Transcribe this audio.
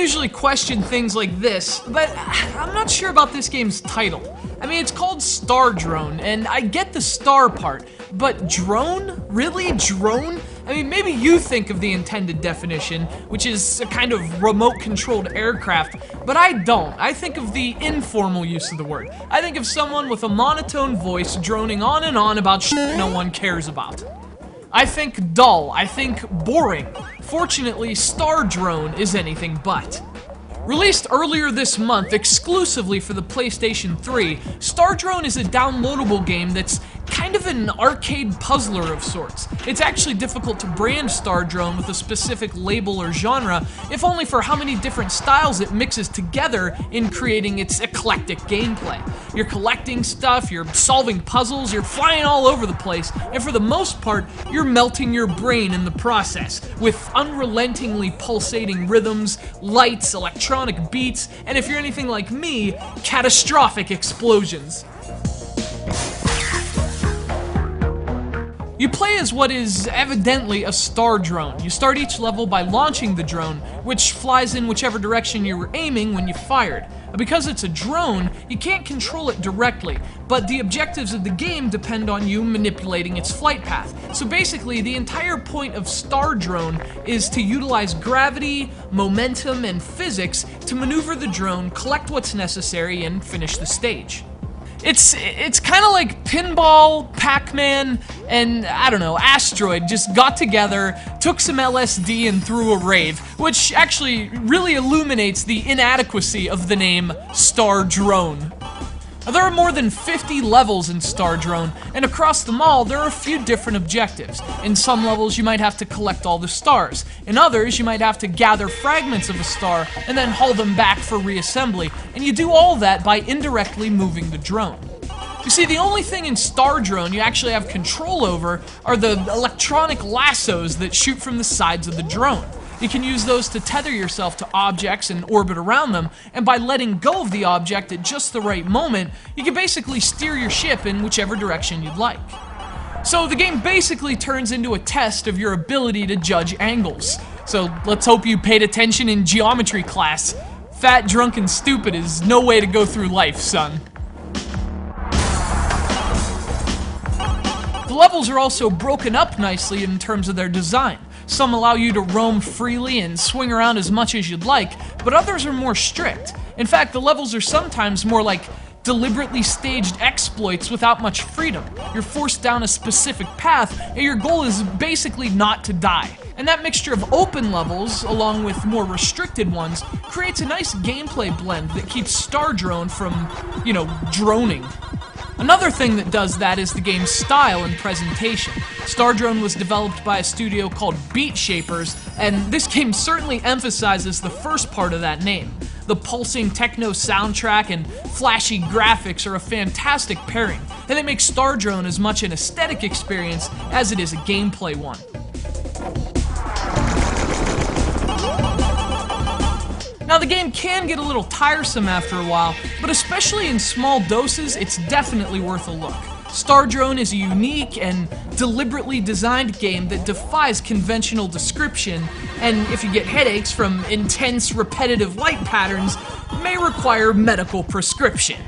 usually question things like this, but I'm not sure about this game's title. I mean, it's called STARDRONE, and I get the star part, but drone? Really? Drone? I mean, maybe you think of the intended definition, which is a kind of remote-controlled aircraft, but I don't. I think of the informal use of the word. I think of someone with a monotone voice droning on and on about shit no one cares about. I think dull. I think boring. Fortunately, STARDRONE is anything but. Released earlier this month exclusively for the PlayStation 3, STARDRONE is a downloadable game that's kind of an arcade puzzler of sorts. It's actually difficult to brand STARDRONE with a specific label or genre, if only for how many different styles it mixes together in creating its eclectic gameplay. You're collecting stuff, you're solving puzzles, you're flying all over the place, and for the most part, you're melting your brain in the process, with unrelentingly pulsating rhythms, lights, electronic beats, and if you're anything like me, catastrophic explosions. You play as what is evidently a star drone. You start each level by launching the drone, which flies in whichever direction you were aiming when you fired. Because it's a drone, you can't control it directly, but the objectives of the game depend on you manipulating its flight path. So basically, the entire point of STARDRONE is to utilize gravity, momentum, and physics to maneuver the drone, collect what's necessary, and finish the stage. It's kind of like Pinball, Pac-Man, and, I don't know, Asteroid just got together, took some LSD and threw a rave, which actually really illuminates the inadequacy of the name STARDRONE. There are more than 50 levels in STARDRONE, and across them all, there are a few different objectives. In some levels, you might have to collect all the stars. In others, you might have to gather fragments of a star and then haul them back for reassembly, and you do all that by indirectly moving the drone. You see, the only thing in STARDRONE you actually have control over are the electronic lassos that shoot from the sides of the drone. You can use those to tether yourself to objects and orbit around them, and by letting go of the object at just the right moment, you can basically steer your ship in whichever direction you'd like. So the game basically turns into a test of your ability to judge angles. So let's hope you paid attention in geometry class. Fat, drunk, and stupid is no way to go through life, son. The levels are also broken up nicely in terms of their design. Some allow you to roam freely and swing around as much as you'd like, but others are more strict. In fact, the levels are sometimes more like deliberately staged exploits without much freedom. You're forced down a specific path, and your goal is basically not to die. And that mixture of open levels, along with more restricted ones, creates a nice gameplay blend that keeps STARDRONE from, droning. Another thing that does that is the game's style and presentation. STARDRONE was developed by a studio called Beat Shapers, and this game certainly emphasizes the first part of that name. The pulsing techno soundtrack and flashy graphics are a fantastic pairing, and they make STARDRONE as much an aesthetic experience as it is a gameplay one. Now, the game can get a little tiresome after a while, but especially in small doses, it's definitely worth a look. STARDRONE is a unique and deliberately designed game that defies conventional description, and if you get headaches from intense, repetitive light patterns, may require medical prescription.